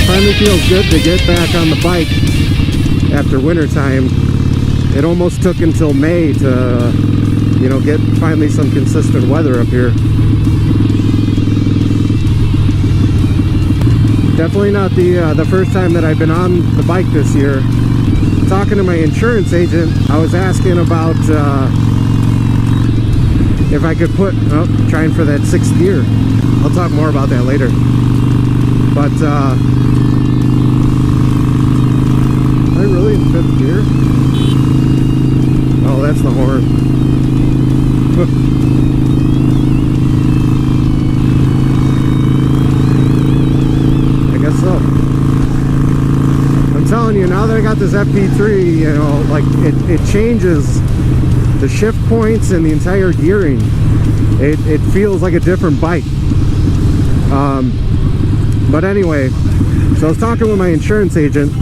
it finally feels good to get back on the bike after winter time. It almost took until May to, you know, get finally some consistent weather up here. Definitely not the first time that I've been on the bike this year. Talking to my insurance agent, I was asking about if I could put, trying for that 6th gear. I'll talk more about that later. But, am I really in 5th gear? Oh, that's the horn. I guess so. I'm telling you, now that I got this FP3, you know, like, it changes the shift points and the entire gearing. It feels like a different bike. But anyway, so I was talking with my insurance agent,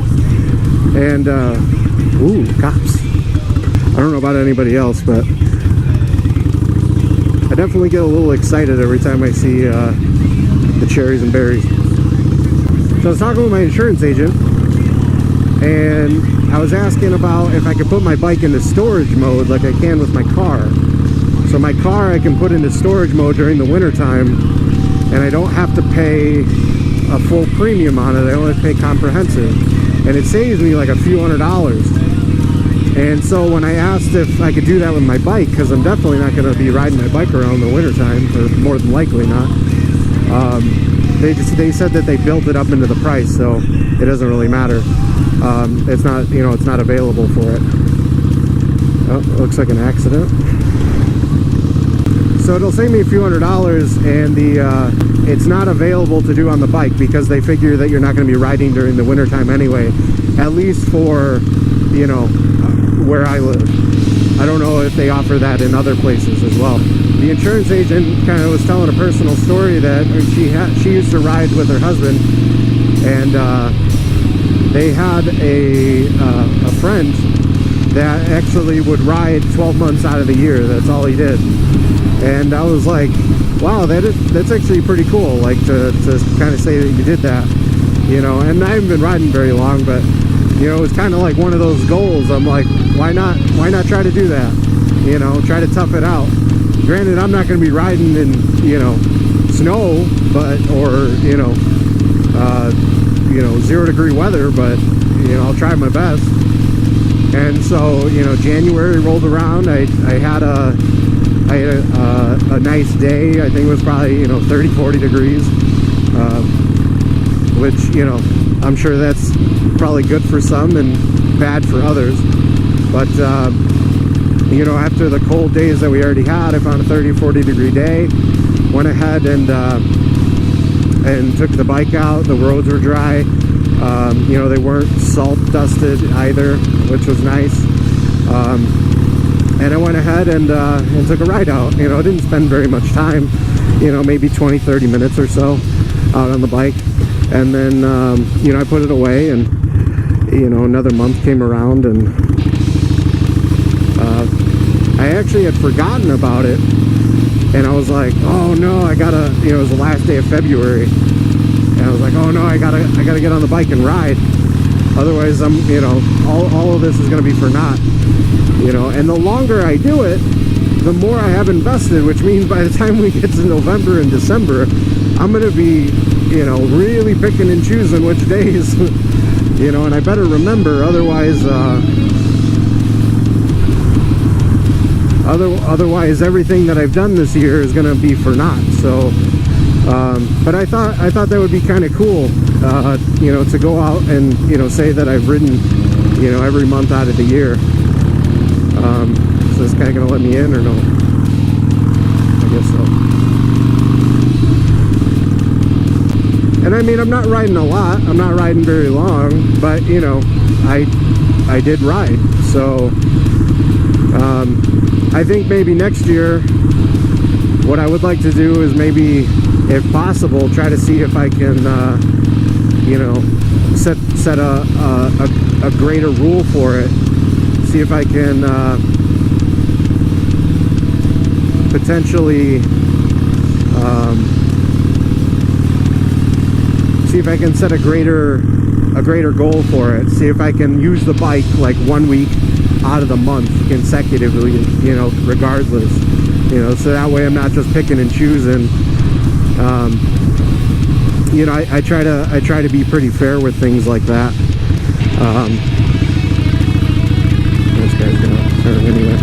and ooh, cops. I don't know about anybody else, but I definitely get a little excited every time I see the cherries and berries. So I was talking with my insurance agent, and I was asking about if I could put my bike into storage mode like I can with my car. So my car I can put into storage mode during the winter time, and I don't have to pay a full premium on it. I only pay comprehensive, and it saves me like a few $100s. And so when I asked if I could do that with my bike, because I'm definitely not going to be riding my bike around in the wintertime, or more than likely not, they said that they built it up into the price, so it doesn't really matter. It's not, you know, it's not available for it. Oh, it looks like an accident. So it'll save me a few $100s, and it's not available to do on the bike because they figure that you're not going to be riding during the wintertime anyway, at least for, you know, where I live. I don't know if they offer that in other places as well. The insurance agent kind of was telling a personal story that she used to ride with her husband, and they had a friend that actually would ride 12 months out of the year. That's all he did. And I was like, wow, that's actually pretty cool, like to kind of say that you did that, you know. And I haven't been riding very long, but you know, it was kind of like one of those goals. I'm like, why not try to do that, you know, try to tough it out. Granted, I'm not going to be riding in, you know, snow, but or you know 0-degree weather, but you know, I'll try my best. And so, you know, January rolled around. I had a nice day. I think it was probably, you know, 30-40 degrees, which, you know, I'm sure that's probably good for some and bad for others. But you know, after the cold days that we already had, I found a 30-40 degree day, went ahead and took the bike out. The roads were dry. You know, they weren't salt dusted either, which was nice. And I went ahead and took a ride out. You know, I didn't spend very much time, you know, maybe 20-30 minutes or so out on the bike. And then, you know, I put it away, and, you know, another month came around, and I actually had forgotten about it. And I was like, oh no, I gotta, you know, it was the last day of February. And I was like, oh no, I gotta get on the bike and ride. Otherwise, I'm, you know, all of this is gonna be for naught. You know, and the longer I do it, the more I have invested, which means by the time we get to November and December, I'm going to be, you know, really picking and choosing which days, you know, and I better remember, otherwise everything that I've done this year is going to be for naught. So, but I thought that would be kind of cool, you know, to go out and, you know, say that I've ridden, you know, every month out of the year. So this guy gonna let me in or no? I guess so. And I mean, I'm not riding a lot. I'm not riding very long, but you know, I did ride. So I think maybe next year, what I would like to do is maybe, if possible, try to see if I can, you know, set a greater rule for it. See if I can potentially see see if I can set a greater goal for it. See if I can use the bike like 1 week out of the month consecutively, you know, regardless, you know, so that way I'm not just picking and choosing. You know, I try to be pretty fair with things like that. This guy's gonna turn anyway.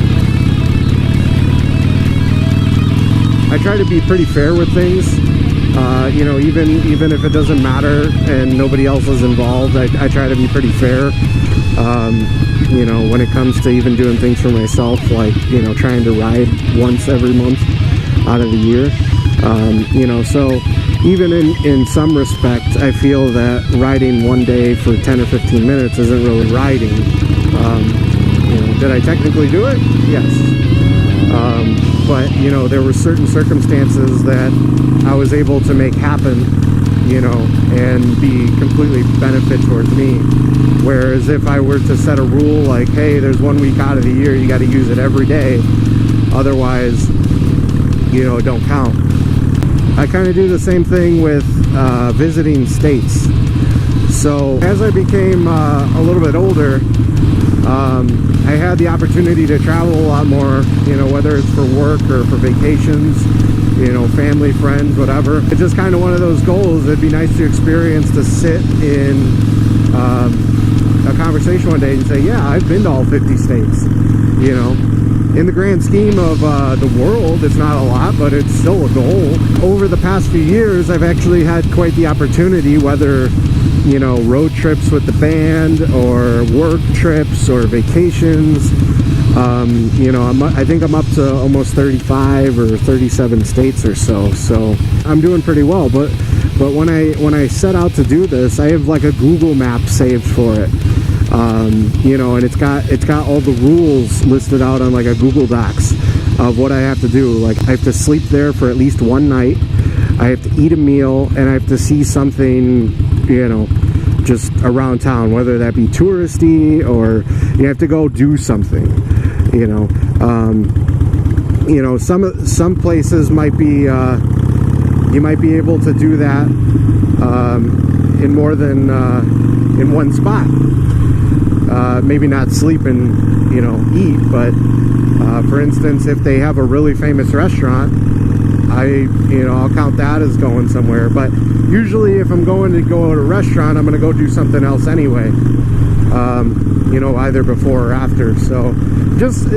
I try to be pretty fair with things. You know, even if it doesn't matter and nobody else is involved, I try to be pretty fair. You know, when it comes to even doing things for myself, like, you know, trying to ride once every month out of the year. You know, so even in some respect, I feel that riding one day for 10 or 15 minutes isn't really riding. You know, did I technically do it? Yes. But, you know, there were certain circumstances that I was able to make happen, you know, and be completely benefit towards me. Whereas if I were to set a rule like, hey, there's 1 week out of the year, you got to use it every day, otherwise, you know, it don't count. I kind of do the same thing with visiting states. So as I became a little bit older, I had the opportunity to travel a lot more, you know, whether it's for work or for vacations, you know, family, friends, whatever. It's just kind of one of those goals. It'd be nice to experience, to sit in a conversation one day and say, yeah, I've been to all 50 states, you know. In the grand scheme of the world, it's not a lot, but it's still a goal. Over the past few years, I've actually had quite the opportunity, whether, you know, road trips with the band or work trips or vacations. You know, I think I'm up to almost 35 or 37 states or so. So I'm doing pretty well. But when I set out to do this, I have like a Google map saved for it. You know, and it's got all the rules listed out on like a Google Docs of what I have to do. Like, I have to sleep there for at least one night, I have to eat a meal, and I have to see something, you know, just around town, whether that be touristy or you have to go do something, you know. You know, some places might be you might be able to do that in more than in one spot. Maybe not sleep and, you know, eat, but for instance, if they have a really famous restaurant, I'll count that as going somewhere. But usually if I'm going to go to a restaurant, I'm going to go do something else anyway, you know, either before or after. So just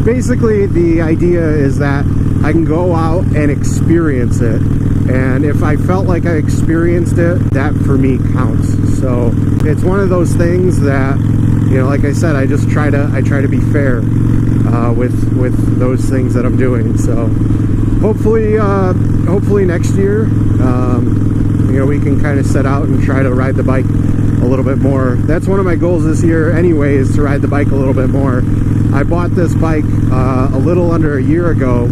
basically the idea is that I can go out and experience it, and if I felt like I experienced it, that for me counts. So it's one of those things that, you know, like I said, I try to be fair with those things that I'm doing. So hopefully next year, you know, we can kind of set out and try to ride the bike a little bit more. That's one of my goals this year anyway, is to ride the bike a little bit more. I bought this bike a little under a year ago.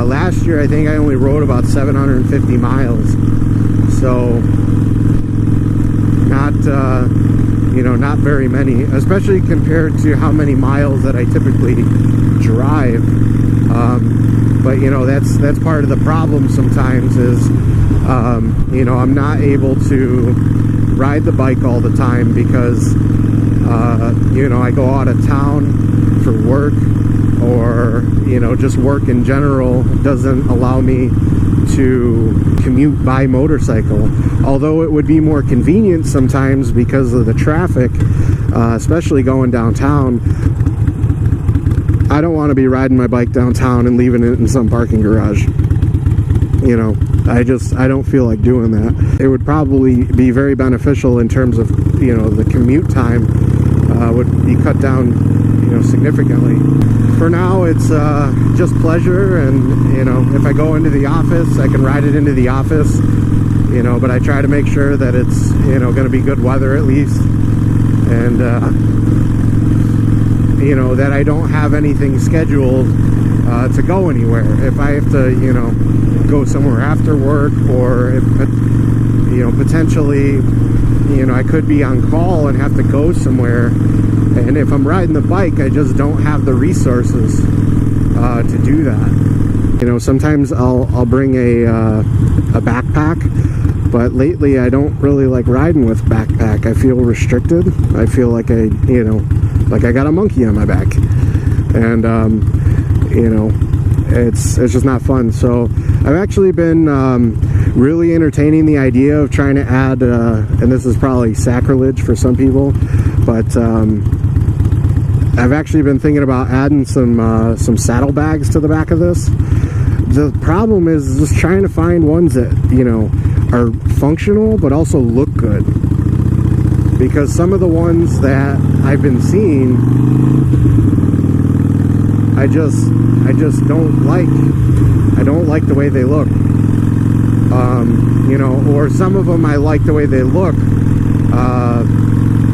Last year I think I only rode about 750 miles. So not you know, not very many, especially compared to how many miles that I typically drive. But you know, that's part of the problem sometimes is you know, I'm not able to ride the bike all the time because you know, I go out of town for work, or you know, just work in general doesn't allow me to commute by motorcycle, although it would be more convenient sometimes because of the traffic, especially going downtown. I don't want to be riding my bike downtown and leaving it in some parking garage. You know, I don't feel like doing that. It would probably be very beneficial in terms of, you know, the commute time would be cut down, you know, significantly. For now, it's just pleasure, and you know, if I go into the office, I can ride it into the office, you know, but I try to make sure that it's, you know, going to be good weather at least, and you know, that I don't have anything scheduled to go anywhere. If I have to, you know, go somewhere after work, or if, you know, potentially, you know, I could be on call and have to go somewhere, and if I'm riding the bike, I just don't have the resources to do that. You know, sometimes I'll bring a backpack, But lately I don't really like riding with backpack. I feel restricted. I feel like I got a monkey on my back, and it's just not fun. So I've actually been really entertaining the idea of trying to add, and this is probably sacrilege for some people, but I've actually been thinking about adding some saddlebags to the back of this. The problem is just trying to find ones that, are functional but also look good. Because some of the ones that I've been seeing, I just don't like. I don't like the way they look. Or some of them I like the way they look,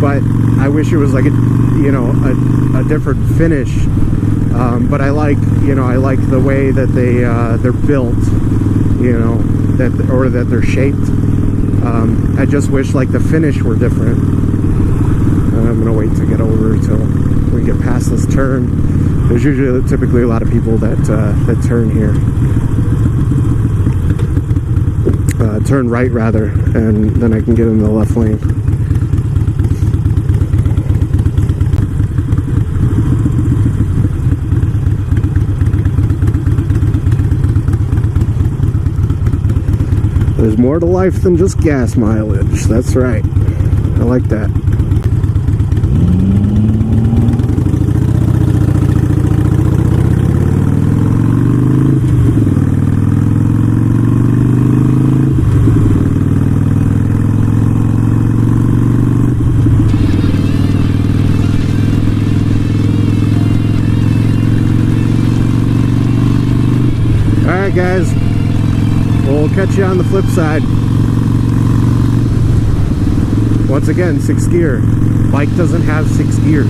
but I wish it was like a different finish. But I like the way that they're built, that they're shaped. I just wish like the finish were different. I'm gonna wait to get over till we get past this turn. There's typically a lot of people that turn here. Turn right rather, and then I can get in the left lane. There's more to life than just gas mileage. That's right. I like that. Alright guys, we'll catch you on the flip side. Once again, 6th gear. Bike doesn't have 6 gears.